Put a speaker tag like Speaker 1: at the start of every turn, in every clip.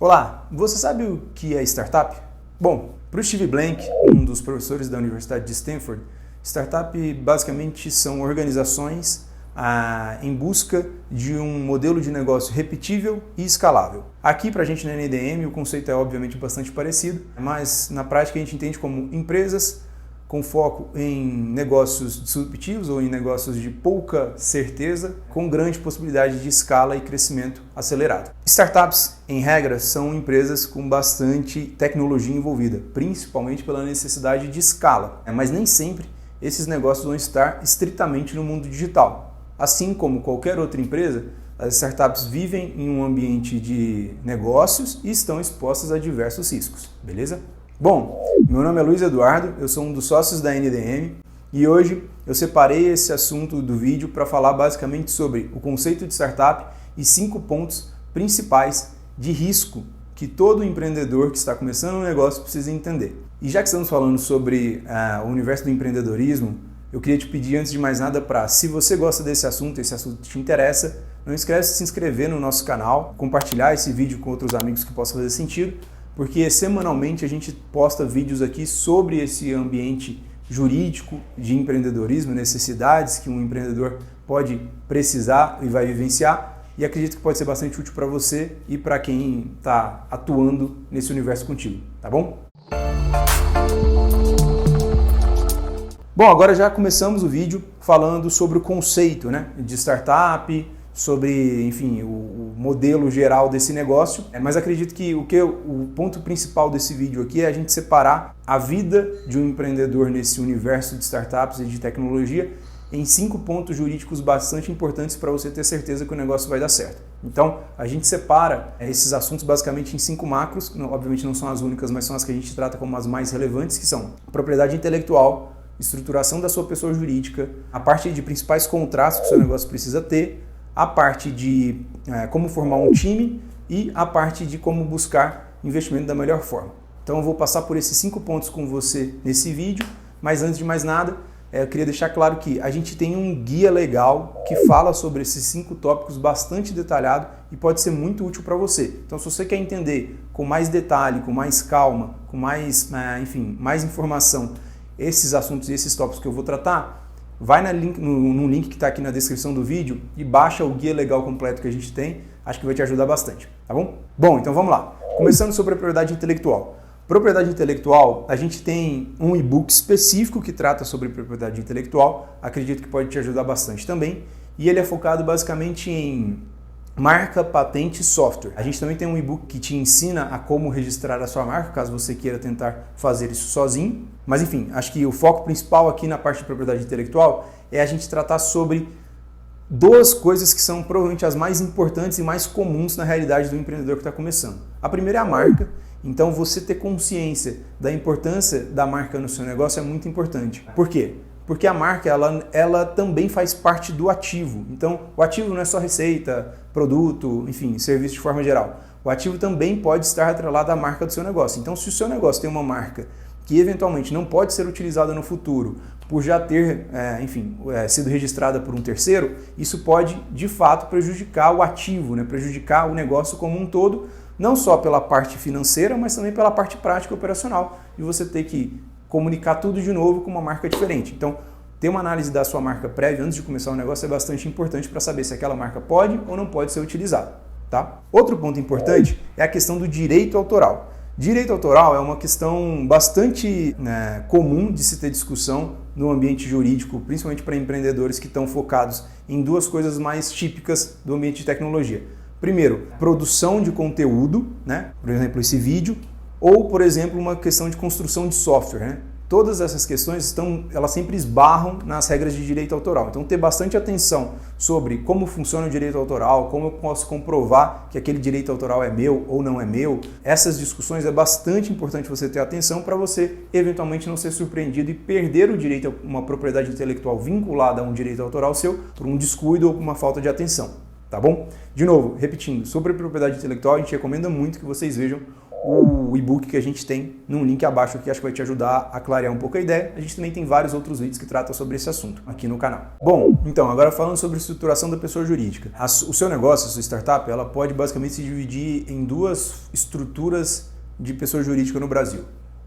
Speaker 1: Olá, você sabe o que é startup? Bom, para o Steve Blank, um dos professores da Universidade de Stanford, startup basicamente são organizações em busca de um modelo de negócio repetível e escalável. Aqui para a gente na NDM o conceito é obviamente bastante parecido, mas na prática a gente entende como empresas com foco em negócios disruptivos ou em negócios de pouca certeza, com grande possibilidade de escala e crescimento acelerado. Startups, em regra, são empresas com bastante tecnologia envolvida, principalmente pela necessidade de escala, mas nem sempre esses negócios vão estar estritamente no mundo digital. Assim como qualquer outra empresa, as startups vivem em um ambiente de negócios e estão expostas a diversos riscos, beleza? Bom, meu nome é Luiz Eduardo, eu sou um dos sócios da NDM e hoje eu separei esse assunto do vídeo para falar basicamente sobre o conceito de startup e 5 pontos principais de risco que todo empreendedor que está começando um negócio precisa entender. E já que estamos falando sobre o universo do empreendedorismo, eu queria te pedir antes de mais nada para, se você gosta desse assunto, esse assunto te interessa, não esquece de se inscrever no nosso canal, compartilhar esse vídeo com outros amigos que possa fazer sentido, porque semanalmente a gente posta vídeos aqui sobre esse ambiente jurídico de empreendedorismo, necessidades que um empreendedor pode precisar e vai vivenciar, e acredito que pode ser bastante útil para você e para quem está atuando nesse universo contigo, tá bom? Bom, agora já começamos o vídeo falando sobre o conceito, de startup, sobre, enfim, o modelo geral desse negócio, mas acredito que o ponto principal desse vídeo aqui é a gente separar a vida de um empreendedor nesse universo de startups e de tecnologia em 5 pontos jurídicos bastante importantes para você ter certeza que o negócio vai dar certo. Então, a gente separa esses assuntos basicamente em 5 macros, obviamente não são as únicas, mas são as que a gente trata como as mais relevantes, que são propriedade intelectual, estruturação da sua pessoa jurídica, a parte de principais contratos que o seu negócio precisa ter, a parte de como formar um time e a parte de como buscar investimento da melhor forma. Então eu vou passar por esses 5 pontos com você nesse vídeo, mas antes de mais nada, eu queria deixar claro que a gente tem um guia legal que fala sobre esses 5 tópicos bastante detalhado e pode ser muito útil para você. Então se você quer entender com mais detalhe, com mais calma, com mais, mais informação esses assuntos e esses tópicos que eu vou tratar, vai no link que está aqui na descrição do vídeo e baixa o guia legal completo que a gente tem, acho que vai te ajudar bastante, tá bom? Bom, então vamos lá. Começando sobre a propriedade intelectual. Propriedade intelectual, a gente tem um e-book específico que trata sobre propriedade intelectual, acredito que pode te ajudar bastante também, e ele é focado basicamente em marca, patente e software. A gente também tem um e-book que te ensina a como registrar a sua marca, caso você queira tentar fazer isso sozinho. Mas enfim, acho que o foco principal aqui na parte de propriedade intelectual é a gente tratar sobre 2 coisas que são provavelmente as mais importantes e mais comuns na realidade do empreendedor que está começando. A primeira é a marca. Então você ter consciência da importância da marca no seu negócio é muito importante. Por quê? Porque a marca ela também faz parte do ativo. Então, o ativo não é só receita, produto, enfim, serviço de forma geral. O ativo também pode estar atrelado à marca do seu negócio. Então, se o seu negócio tem uma marca que eventualmente não pode ser utilizada no futuro por já ter, sido registrada por um terceiro, isso pode, de fato, prejudicar o ativo, prejudicar o negócio como um todo, não só pela parte financeira, mas também pela parte prática e operacional, e você ter que comunicar tudo de novo com uma marca diferente. Então, ter uma análise da sua marca prévia antes de começar o negócio é bastante importante para saber se aquela marca pode ou não pode ser utilizada. Tá? Outro ponto importante é a questão do direito autoral. Direito autoral é uma questão bastante comum de se ter discussão no ambiente jurídico, principalmente para empreendedores que estão focados em 2 coisas mais típicas do ambiente de tecnologia. Primeiro, produção de conteúdo, por exemplo, esse vídeo, ou, por exemplo, uma questão de construção de software. Todas essas questões elas sempre esbarram nas regras de direito autoral. Então, ter bastante atenção sobre como funciona o direito autoral, como eu posso comprovar que aquele direito autoral é meu ou não é meu. Essas discussões é bastante importante você ter atenção para você, eventualmente, não ser surpreendido e perder o direito a uma propriedade intelectual vinculada a um direito autoral seu por um descuido ou por uma falta de atenção. Tá bom? De novo, repetindo, sobre a propriedade intelectual, a gente recomenda muito que vocês vejam o e-book que a gente tem num link abaixo aqui, acho que vai te ajudar a clarear um pouco a ideia. A gente também tem vários outros vídeos que tratam sobre esse assunto aqui no canal. Bom, então, agora falando sobre estruturação da pessoa jurídica. O seu negócio, a sua startup, ela pode basicamente se dividir em duas estruturas de pessoa jurídica no Brasil.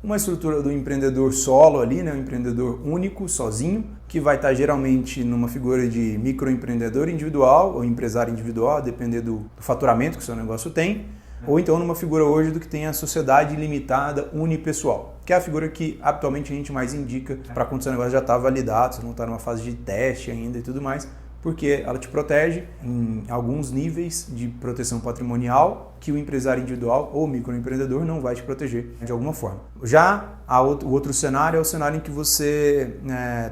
Speaker 1: Uma estrutura do empreendedor solo ali, né, um empreendedor único, sozinho, que vai estar geralmente numa figura de microempreendedor individual ou empresário individual, a depender do faturamento que o seu negócio tem, ou então numa figura hoje do que tem a sociedade limitada unipessoal, que é a figura que atualmente a gente mais indica para quando o seu negócio já está validado, você não está numa fase de teste ainda e tudo mais, porque ela te protege em alguns níveis de proteção patrimonial que o empresário individual ou microempreendedor não vai te proteger de alguma forma. Já o outro cenário é o cenário em que você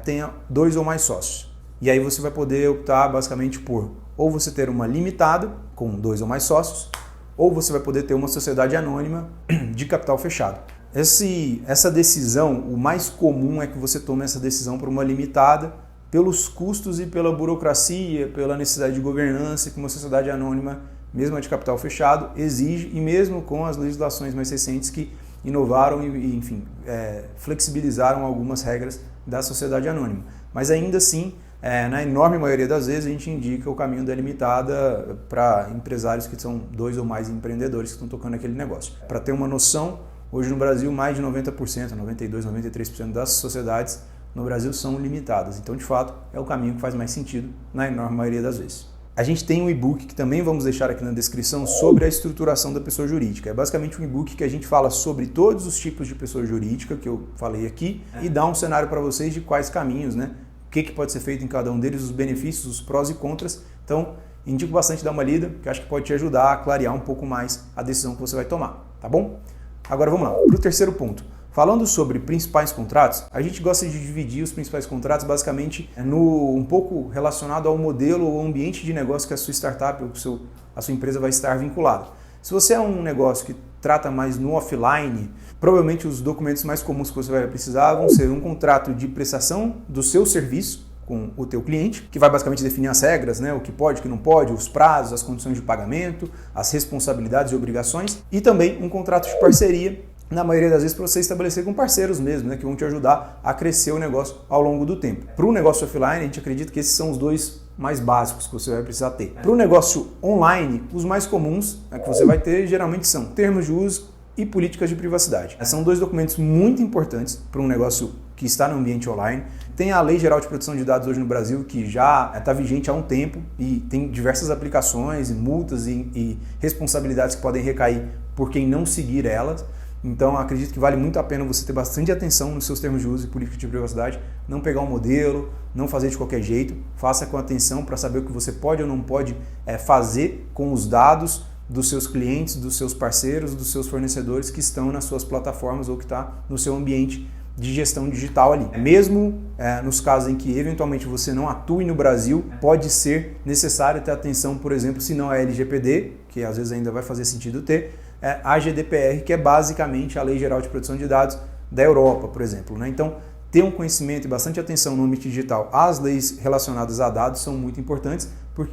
Speaker 1: tenha 2 ou mais sócios. E aí você vai poder optar basicamente por ou você ter uma limitada com 2 ou mais sócios, ou você vai poder ter uma sociedade anônima de capital fechado. Essa decisão, o mais comum é que você tome essa decisão por uma limitada, pelos custos e pela burocracia, pela necessidade de governança que uma sociedade anônima, mesmo a de capital fechado, exige, e mesmo com as legislações mais recentes que inovaram e enfim, flexibilizaram algumas regras da sociedade anônima. Mas ainda assim, na enorme maioria das vezes, a gente indica o caminho da limitada para empresários que são 2 ou mais empreendedores que estão tocando aquele negócio. Para ter uma noção, hoje no Brasil, mais de 90%, 92%, 93% das sociedades no Brasil são limitadas. Então, de fato, é o caminho que faz mais sentido na enorme maioria das vezes. A gente tem um e-book que também vamos deixar aqui na descrição sobre a estruturação da pessoa jurídica. É basicamente um e-book que a gente fala sobre todos os tipos de pessoa jurídica que eu falei aqui e dá um cenário para vocês de quais caminhos, né? O que pode ser feito em cada um deles, os benefícios, os prós e contras. Então, indico bastante dar uma lida, que acho que pode te ajudar a clarear um pouco mais a decisão que você vai tomar, tá bom? Agora vamos lá, para o terceiro ponto. Falando sobre principais contratos, a gente gosta de dividir os principais contratos basicamente um pouco relacionado ao modelo ou ambiente de negócio que a sua startup ou a sua empresa vai estar vinculada. Se você é um negócio que trata mais no offline, provavelmente os documentos mais comuns que você vai precisar vão ser um contrato de prestação do seu serviço com o teu cliente, que vai basicamente definir as regras, né, o que pode, o que não pode, os prazos, as condições de pagamento, as responsabilidades e obrigações, e também um contrato de parceria, na maioria das vezes para você estabelecer com parceiros mesmo, né, que vão te ajudar a crescer o negócio ao longo do tempo. Para o negócio offline, a gente acredita que esses são os 2 mais básicos que você vai precisar ter. Para o negócio online, os mais comuns que você vai ter geralmente são termos de uso e políticas de privacidade. São 2 documentos muito importantes para um negócio que está no ambiente online. Tem a Lei Geral de Proteção de Dados hoje no Brasil, que já está vigente há um tempo e tem diversas aplicações, multas e responsabilidades que podem recair por quem não seguir elas. Então, acredito que vale muito a pena você ter bastante atenção nos seus termos de uso e política de privacidade, não pegar um modelo, não fazer de qualquer jeito, faça com atenção para saber o que você pode ou não pode fazer com os dados dos seus clientes, dos seus parceiros, dos seus fornecedores que estão nas suas plataformas ou que está no seu ambiente de gestão digital ali. Mesmo nos casos em que eventualmente você não atue no Brasil, pode ser necessário ter atenção, por exemplo, se não é LGPD, que às vezes ainda vai fazer sentido ter, a GDPR, que é basicamente a Lei Geral de Proteção de Dados da Europa, por exemplo, né? Então, ter um conhecimento e bastante atenção no ambiente digital às leis relacionadas a dados são muito importantes,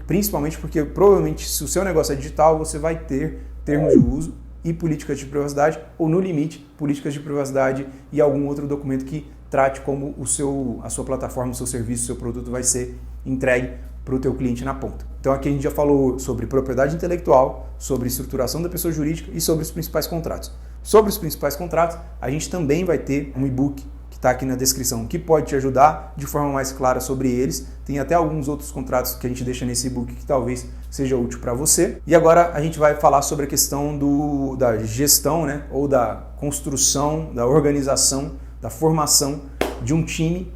Speaker 1: principalmente porque provavelmente se o seu negócio é digital, você vai ter termos de uso e políticas de privacidade, ou no limite, políticas de privacidade e algum outro documento que trate como a sua plataforma, o seu serviço, o seu produto vai ser entregue para o teu cliente na ponta. Então aqui a gente já falou sobre propriedade intelectual, sobre estruturação da pessoa jurídica e sobre os principais contratos. Sobre os principais contratos, a gente também vai ter um e-book que está aqui na descrição, que pode te ajudar de forma mais clara sobre eles. Tem até alguns outros contratos que a gente deixa nesse e-book que talvez seja útil para você. E agora a gente vai falar sobre a questão da gestão, né, ou da construção, da organização, da formação de um time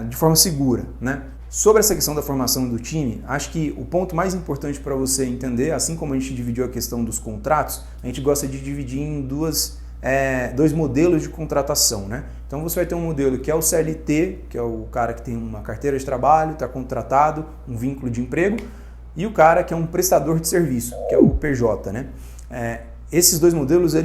Speaker 1: de forma segura, né? Sobre essa questão da formação do time, acho que o ponto mais importante para você entender, assim como a gente dividiu a questão dos contratos, a gente gosta de dividir em dois modelos de contratação, né? Então você vai ter um modelo que é o CLT, que é o cara que tem uma carteira de trabalho, está contratado, um vínculo de emprego, e o cara que é um prestador de serviço, que é o PJ, né? Esses 2 modelos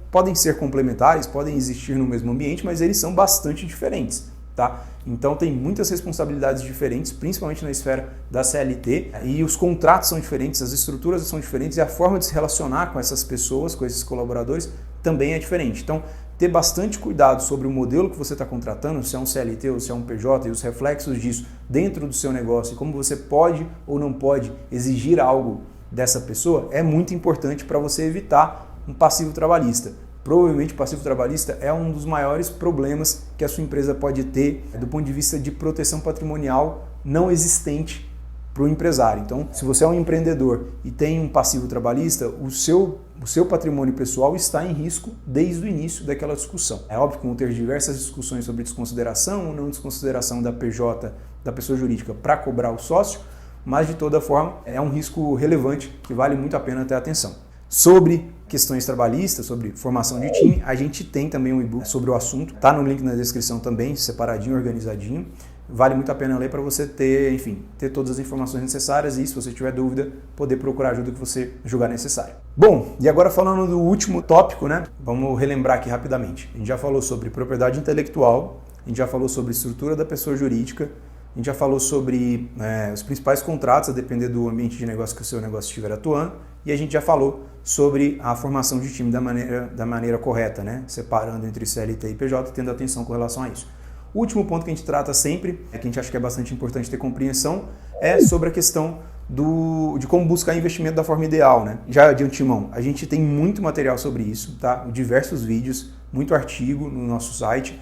Speaker 1: podem ser complementares, podem existir no mesmo ambiente, mas eles são bastante diferentes. tá? Então tem muitas responsabilidades diferentes, principalmente na esfera da CLT, e os contratos são diferentes, as estruturas são diferentes e a forma de se relacionar com essas pessoas, com esses colaboradores, também é diferente. Então, ter bastante cuidado sobre o modelo que você está contratando, se é um CLT ou se é um PJ, e os reflexos disso dentro do seu negócio, e como você pode ou não pode exigir algo dessa pessoa, é muito importante para você evitar um passivo trabalhista. Provavelmente o passivo trabalhista é um dos maiores problemas que a sua empresa pode ter do ponto de vista de proteção patrimonial não existente para o empresário. Então, se você é um empreendedor e tem um passivo trabalhista, o seu patrimônio pessoal está em risco desde o início daquela discussão. É óbvio que vão ter diversas discussões sobre desconsideração ou não desconsideração da PJ, da pessoa jurídica, para cobrar o sócio, mas de toda forma é um risco relevante que vale muito a pena ter atenção. Sobre questões trabalhistas, sobre formação de time, a gente tem também um e-book sobre o assunto, tá no link na descrição também, separadinho, organizadinho. Vale muito a pena ler para você ter, enfim, ter todas as informações necessárias e, se você tiver dúvida, poder procurar a ajuda que você julgar necessária. Bom, e agora falando do último tópico, né? Vamos relembrar aqui rapidamente. A gente já falou sobre propriedade intelectual, a gente já falou sobre estrutura da pessoa jurídica, a gente já falou sobre os principais contratos, a depender do ambiente de negócio que o seu negócio estiver atuando, e a gente já falou sobre a formação de time da maneira correta, né? Separando entre CLT e PJ, tendo atenção com relação a isso. O último ponto que a gente trata sempre, que a gente acha que é bastante importante ter compreensão, é sobre a questão de como buscar investimento da forma ideal, né? Já de antemão, a gente tem muito material sobre isso, tá? Diversos vídeos, muito artigo no nosso site.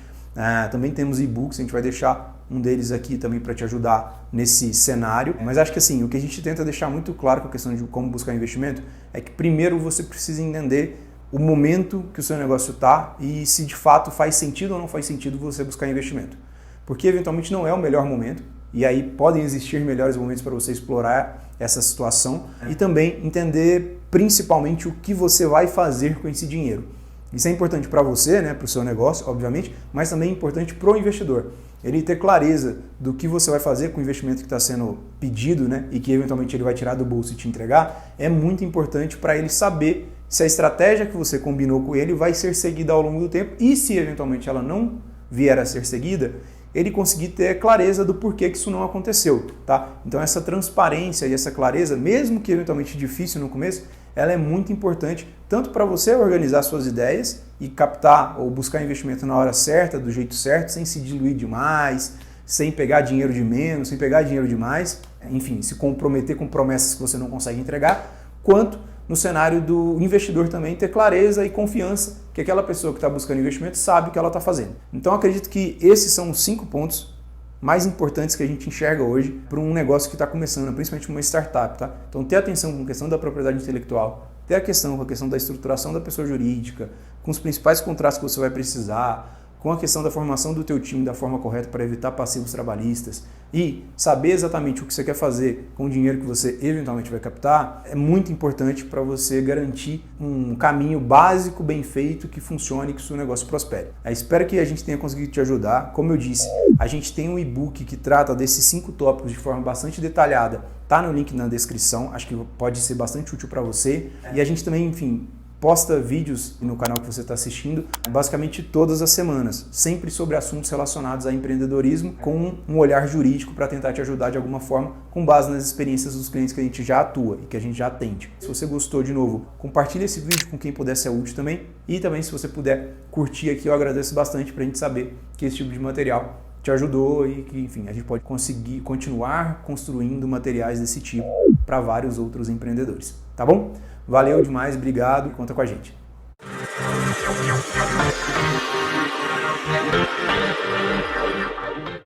Speaker 1: Também temos e-books, a gente vai deixar um deles aqui também para te ajudar nesse cenário. Mas acho que assim, o que a gente tenta deixar muito claro com a questão de como buscar investimento é que primeiro você precisa entender o momento que o seu negócio está e se de fato faz sentido ou não faz sentido você buscar investimento. Porque eventualmente não é o melhor momento e aí podem existir melhores momentos para você explorar essa situação e também entender principalmente o que você vai fazer com esse dinheiro. Isso é importante para você, né, para o seu negócio, obviamente, mas também é importante para o investidor. Ele ter clareza do que você vai fazer com o investimento que está sendo pedido, né, e que eventualmente ele vai tirar do bolso e te entregar, é muito importante para ele saber se a estratégia que você combinou com ele vai ser seguida ao longo do tempo e se eventualmente ela não vier a ser seguida, ele conseguir ter clareza do porquê que isso não aconteceu, tá? Então essa transparência e essa clareza, mesmo que eventualmente difícil no começo, ela é muito importante tanto para você organizar suas ideias e captar ou buscar investimento na hora certa, do jeito certo, sem se diluir demais, sem pegar dinheiro de menos, sem pegar dinheiro demais, enfim, se comprometer com promessas que você não consegue entregar, quanto no cenário do investidor também ter clareza e confiança que aquela pessoa que está buscando investimento sabe o que ela está fazendo. Então acredito que esses são os 5 pontos mais importantes que a gente enxerga hoje para um negócio que está começando, principalmente uma startup, tá? Então ter atenção com a questão da propriedade intelectual, ter a questão da estruturação da pessoa jurídica, com os principais contratos que você vai precisar, com a questão da formação do teu time da forma correta para evitar passivos trabalhistas e saber exatamente o que você quer fazer com o dinheiro que você eventualmente vai captar, é muito importante para você garantir um caminho básico, bem feito, que funcione e que o seu negócio prospere. Eu espero que a gente tenha conseguido te ajudar. Como eu disse, a gente tem um e-book que trata desses 5 tópicos de forma bastante detalhada, tá no link na descrição, acho que pode ser bastante útil para você. E a gente também, enfim, posta vídeos no canal que você está assistindo, basicamente todas as semanas, sempre sobre assuntos relacionados a empreendedorismo, com um olhar jurídico para tentar te ajudar de alguma forma, com base nas experiências dos clientes que a gente já atua e que a gente já atende. Se você gostou, de novo, compartilha esse vídeo com quem puder ser útil também, e também se você puder curtir aqui, eu agradeço bastante para a gente saber que esse tipo de material te ajudou e que, enfim, a gente pode conseguir continuar construindo materiais desse tipo para vários outros empreendedores, tá bom? Valeu demais, obrigado e conta com a gente.